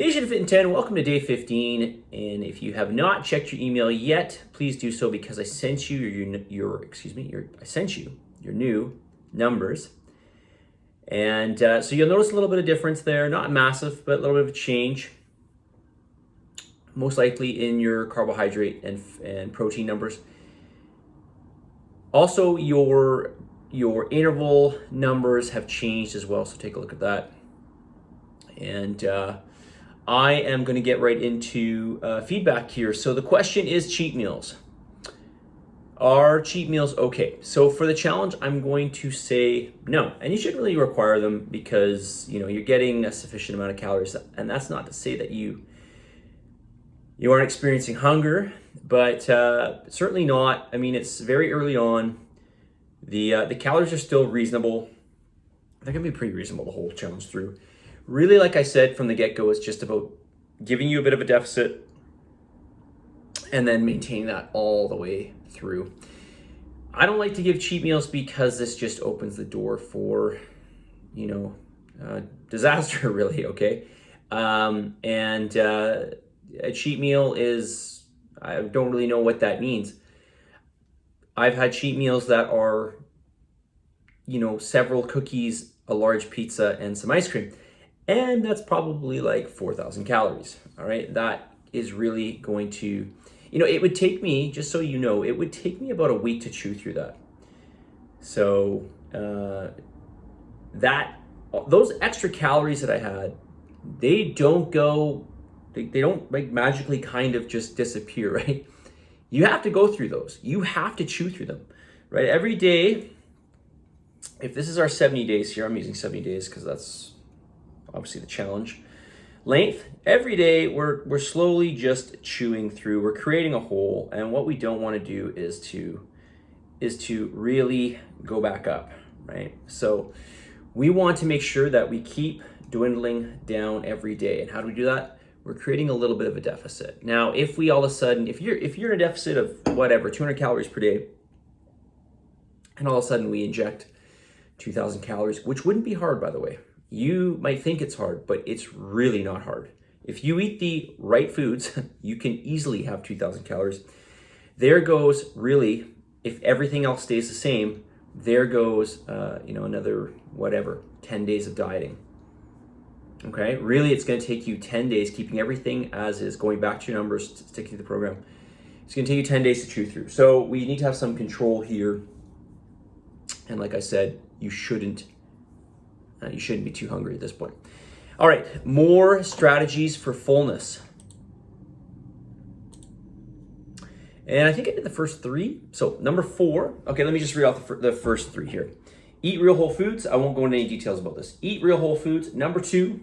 Nation Fit in 10, welcome to day 15. And if you have not checked your email yet, please do so because I sent you your new numbers. And so you'll notice a little bit of difference there, not massive, but a little bit of a change. Most likely in your carbohydrate and protein numbers. Also, your interval numbers have changed as well, so take a look at that. And I am going to get right into feedback here. So the question is cheat meals. Are cheat meals okay? So for the challenge, I'm going to say no. And you shouldn't really require them because you're getting a sufficient amount of calories. And that's not to say that you aren't experiencing hunger, but certainly not. I mean, it's very early on. The calories are still reasonable. They're going to be pretty reasonable the whole challenge through. Really, like I said from the get-go, it's just about giving you a bit of a deficit and then maintaining that all the way through. I don't like to give cheat meals because this just opens the door for, disaster, really, okay? A cheat meal is, I don't really know what that means. I've had cheat meals that are, several cookies, a large pizza, and some ice cream. And that's probably like 4,000 calories, all right? That is really going to, it would take me, just so you know, it would take me about a week to chew through that. So those extra calories that I had, they don't like magically kind of just disappear, right? You have to go through those. You have to chew through them, right? Every day, if this is our 70 days here, I'm using 70 days because that's obviously the challenge length. Every day we're slowly just chewing through. We're creating a hole, and what we don't want to do is to really go back up, right? So we want to make sure that we keep dwindling down every day. And how do we do that? We're creating a little bit of a deficit. Now, if we all of a sudden, if you're in a deficit of whatever 200 calories per day, and all of a sudden we inject 2,000 calories, which wouldn't be hard, by the way. You might think it's hard, but it's really not hard. If you eat the right foods, you can easily have 2,000 calories. There goes, really, if everything else stays the same, there goes, another, 10 days of dieting. Okay, really, it's going to take you 10 days, keeping everything as is, going back to your numbers, sticking to the program. It's going to take you 10 days to chew through. So we need to have some control here. And like I said, you shouldn't be too hungry at this point. All right, more strategies for fullness. And I think I did the first three. So number 4, okay, let me just read off the first 3 here. Eat real whole foods. I won't go into any details about this. Eat real whole foods. Number 2,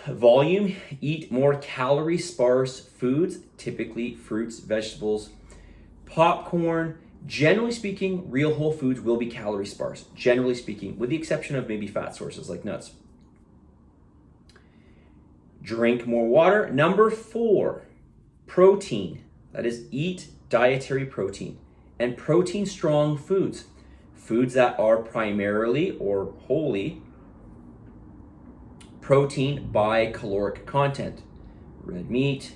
volume. Eat more calorie-sparse foods, typically fruits, vegetables, popcorn. Generally speaking, real whole foods will be calorie sparse, generally speaking, with the exception of maybe fat sources like nuts. Drink more water. Number 4, protein. That is, eat dietary protein and protein strong foods. Foods that are primarily or wholly protein by caloric content. Red meat,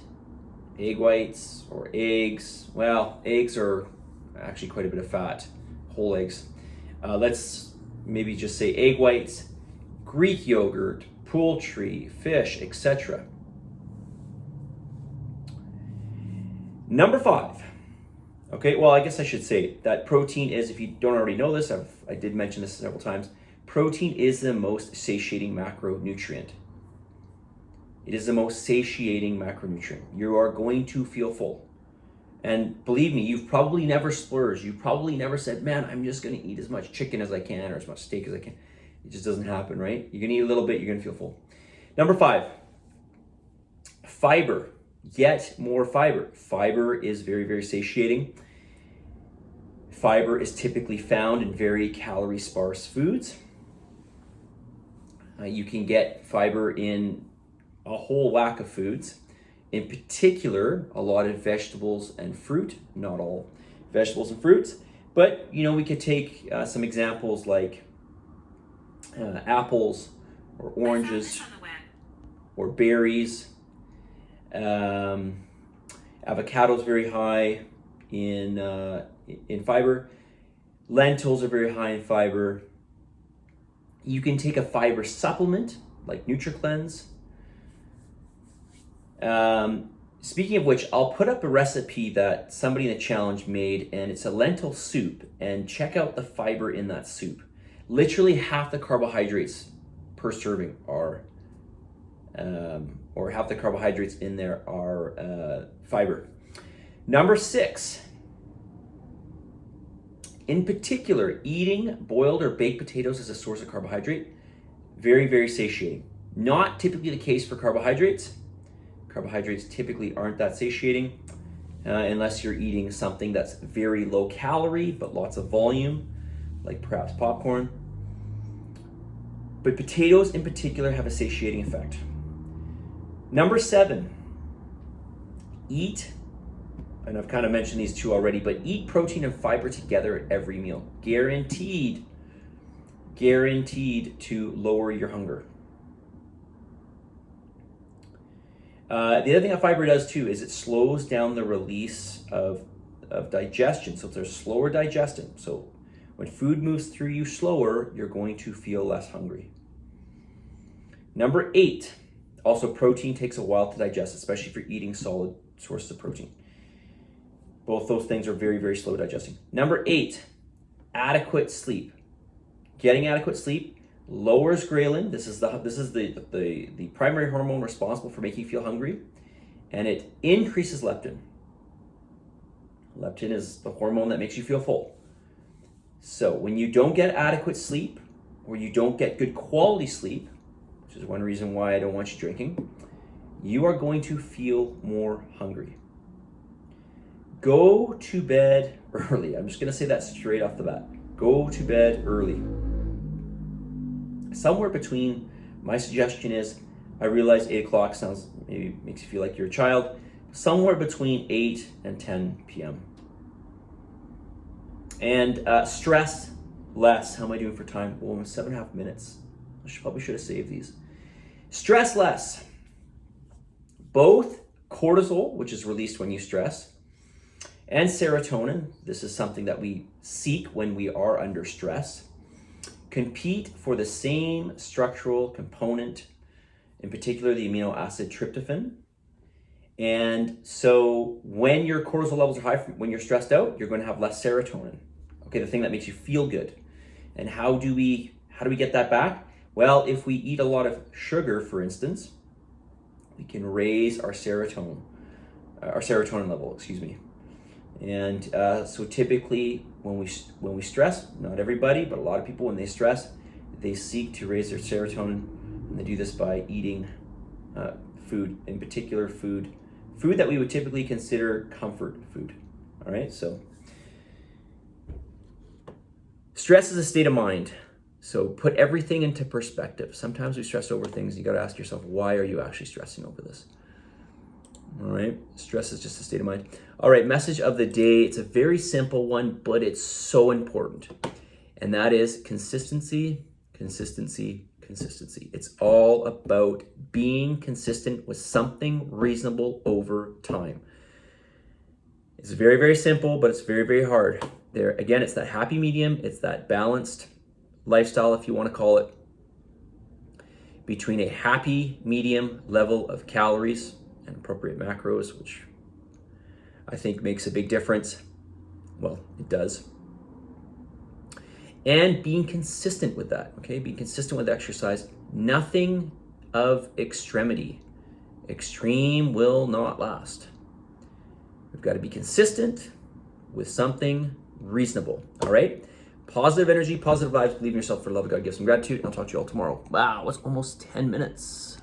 egg whites or eggs. Well, eggs are actually quite a bit of fat, whole eggs. Let's maybe just say egg whites, Greek yogurt, poultry, fish, etc. Number 5. Okay, well, I guess I should say that protein is, if you don't already know this, I did mention this several times, protein is the most satiating macronutrient. It is the most satiating macronutrient. You are going to feel full. And believe me, you've probably never splurged. You've probably never said, man, I'm just going to eat as much chicken as I can or as much steak as I can. It just doesn't happen, right? You're going to eat a little bit, you're going to feel full. Number 5, fiber. Get more fiber. Fiber is very, very satiating. Fiber is typically found in very calorie-sparse foods. You can get fiber in a whole whack of foods. In particular, a lot of vegetables and fruit, not all vegetables and fruits, but we could take some examples like apples or oranges. or berries. Avocado is very high in fiber. Lentils are very high in fiber. You can take a fiber supplement like NutriCleanse. Speaking of which, I'll put up a recipe that somebody in the challenge made, and it's a lentil soup, and check out the fiber in that soup. Literally half the carbohydrates per serving are, or half the carbohydrates in there are fiber. Number 6, in particular, eating boiled or baked potatoes as a source of carbohydrate, very, very satiating. Not typically the case for carbohydrates. Carbohydrates typically aren't that satiating unless you're eating something that's very low calorie but lots of volume, like perhaps popcorn. But potatoes in particular have a satiating effect. Number 7, eat, and I've kind of mentioned these two already, but eat protein and fiber together at every meal. Guaranteed to lower your hunger. The other thing that fiber does too is it slows down the release of digestion. So there's slower digestion. So when food moves through you slower, you're going to feel less hungry. Number 8, also protein takes a while to digest, especially if you're eating solid sources of protein. Both those things are very, very slow digesting. Number 8, adequate sleep. Getting adequate sleep lowers ghrelin. This is the primary hormone responsible for making you feel hungry, and it increases leptin. Leptin is the hormone that makes you feel full. So when you don't get adequate sleep, or you don't get good quality sleep, which is one reason why I don't want you drinking, you are going to feel more hungry. Go to bed early. I'm just going to say that straight off the bat. Go to bed early. Somewhere between, my suggestion is, I realize 8 o'clock sounds, maybe makes you feel like you're a child, somewhere between 8 and 10 p.m. And stress less. How am I doing for time? Well, almost 7.5 minutes. Probably should have saved these. Stress less. Both cortisol, which is released when you stress, and serotonin, this is something that we seek when we are under stress, compete for the same structural component, in particular the amino acid tryptophan. And so when your cortisol levels are high, when you're stressed out, you're going to have less serotonin. Okay, the thing that makes you feel good. And how do we get that back? Well, if we eat a lot of sugar, for instance, we can raise our serotonin level, And so typically when we stress, not everybody, but a lot of people, when they stress, they seek to raise their serotonin, and they do this by eating food, in particular food that we would typically consider comfort food. All right, so stress is a state of mind. So put everything into perspective. Sometimes we stress over things. You got to ask yourself, why are you actually stressing over this? All right, stress is just a state of mind. All right, message of the day. It's a very simple one, but it's so important. And that is consistency, consistency, consistency. It's all about being consistent with something reasonable over time. It's very, very simple, but it's very, very hard. There, again, it's that happy medium. It's that balanced lifestyle, if you want to call it, between a happy medium level of calories and appropriate macros, which I think makes a big difference. Well, it does. And being consistent with that, okay? Being consistent with exercise. Nothing of extremity. Extreme will not last. We've got to be consistent with something reasonable, all right? Positive energy, positive vibes, believe in yourself, for the love of God, give some gratitude, and I'll talk to you all tomorrow. Wow, it's almost 10 minutes.